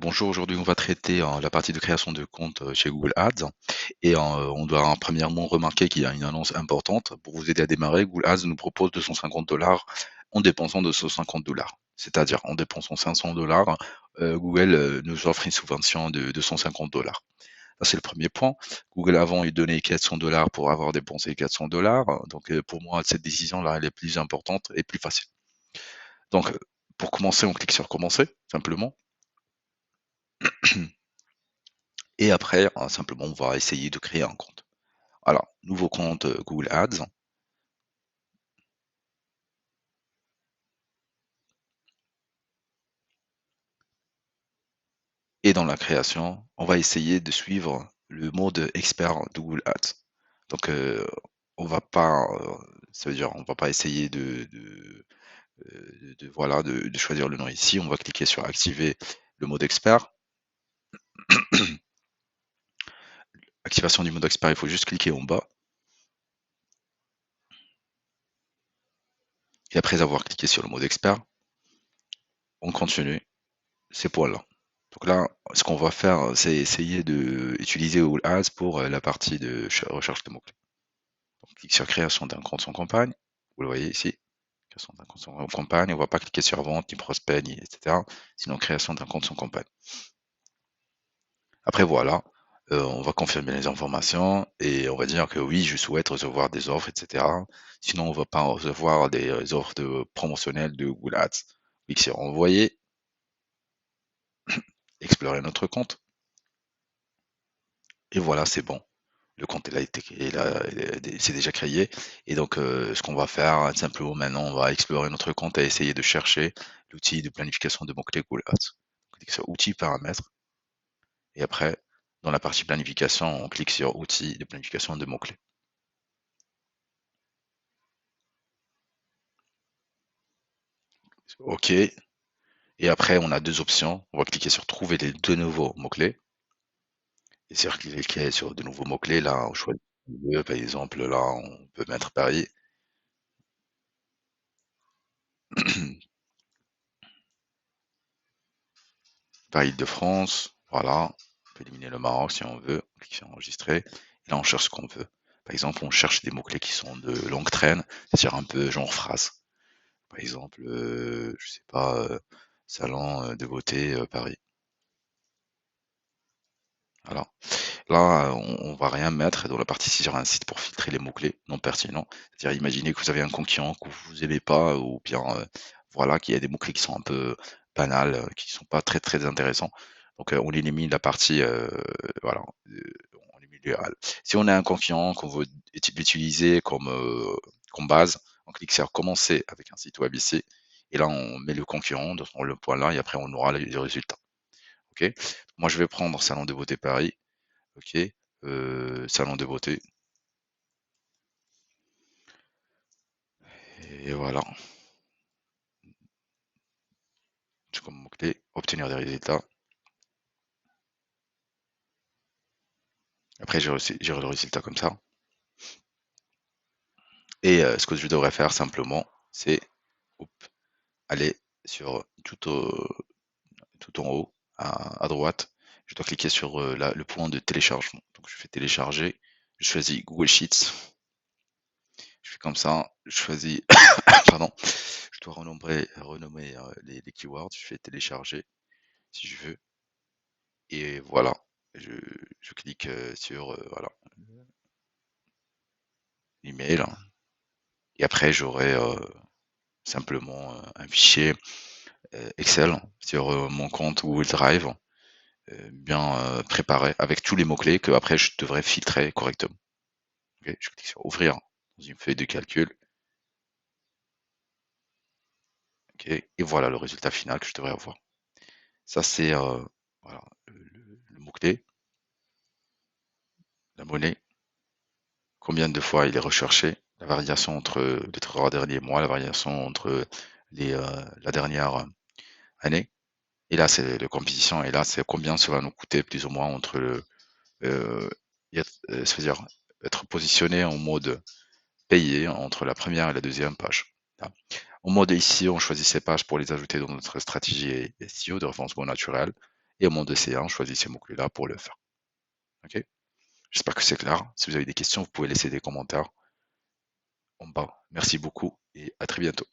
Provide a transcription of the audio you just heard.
Bonjour, aujourd'hui on va traiter, la partie de création de compte, chez Google Ads et on doit premièrement remarquer qu'il y a une annonce importante. Pour vous aider à démarrer, Google Ads nous propose 250 en dépensant 250. C'est-à-dire en dépensant 500, Google, nous offre une subvention de 250. Ça, c'est le premier point. Google avant, il donnait 400 pour avoir dépensé 400. Donc pour moi, cette décision-là, elle est plus importante et plus facile. Donc, pour commencer, on clique sur commencer, simplement. Et après, simplement, on va essayer de créer un compte. Alors, nouveau compte Google Ads. Et dans la création, on va essayer de suivre le mode expert de Google Ads. Donc, on va pas, ça veut dire, on va pas essayer voilà, de choisir le nom ici. On va cliquer sur activer le mode expert. Activation du mode expert, il faut juste cliquer en bas. Et après avoir cliqué sur le mode expert, on continue ces points-là. Donc là, ce qu'on va faire, c'est essayer d'utiliser Google Ads pour la partie de recherche de mots-clés. On clique sur création d'un compte sans campagne. Vous le voyez ici. Création d'un compte sans campagne. On ne va pas cliquer sur vente, ni prospect, ni etc. Sinon, création d'un compte sans campagne. Après, voilà. On va confirmer les informations et on va dire que oui, je souhaite recevoir des offres, etc. Sinon, on ne va pas recevoir des offres promotionnelles de Google Ads. Clique sur envoyer, explorer notre compte. Et voilà, c'est bon. Le compte il a été c'est déjà créé. Et donc, ce qu'on va faire, simplement maintenant, on va explorer notre compte et essayer de chercher l'outil de planification de mots-clés Google Ads. On clique sur outils, paramètres. Et après, dans la partie planification, on clique sur outils de planification de mots-clés. OK. Et après, on a deux options. On va cliquer sur trouver les deux nouveaux mots-clés. Et sur cliquer sur de nouveaux mots-clés, là, on choisit, par exemple, là, on peut mettre Paris. Paris de France, voilà. On peut éliminer le Maroc si on veut. On clique sur enregistrer. Et là, on cherche ce qu'on veut. Par exemple, on cherche des mots-clés qui sont de longue traîne, c'est-à-dire un peu genre phrase. Par exemple, je sais pas, salon de beauté Paris. Voilà. Là, on va rien mettre dans la partie sur un site pour filtrer les mots-clés non pertinents. C'est-à-dire, imaginez que vous avez un concurrent que vous aimez pas ou bien, voilà, qu'il y a des mots-clés qui sont un peu banals, qui sont pas très, très intéressants. Donc, on élimine la partie, voilà, on élimine si on a un concurrent qu'on veut l'utiliser comme base, on clique sur commencer avec un site web ici et là, on met le concurrent dans le point là et après on aura les résultats. OK? Moi, je vais prendre salon de beauté Paris. OK, salon de beauté et voilà. C'est comme mot-clé, obtenir des résultats. Après j'aurai le résultat comme ça et ce que je devrais faire simplement, c'est hop, aller sur tout en haut à droite, je dois cliquer sur, le point de téléchargement. Donc je fais télécharger, je choisis Google Sheets, je fais comme ça, je choisis pardon, je dois renommer, les keywords, je fais télécharger si je veux et voilà, je je clique, sur, voilà, l'email et après j'aurai, simplement, un fichier, Excel sur, mon compte Google Drive, bien, préparé avec tous les mots-clés que après je devrais filtrer correctement. OK, je clique sur ouvrir dans une feuille de calcul. OK et voilà le résultat final que je devrais avoir. Ça c'est, voilà le mot-clé, la monnaie, combien de fois il est recherché, la variation entre les 3 derniers mois, la variation entre les, la dernière année et là c'est la composition et là c'est combien ça va nous coûter plus ou moins entre le, y être, c'est-à-dire être positionné en mode payé entre la première et la deuxième page. Là. En mode ici, on choisit ces pages pour les ajouter dans notre stratégie SEO de référencement naturel. et au moment de CA, on choisit ces mots-clés-là pour le faire. OK? J'espère que c'est clair. Si vous avez des questions, vous pouvez laisser des commentaires en bas. Merci beaucoup et à très bientôt.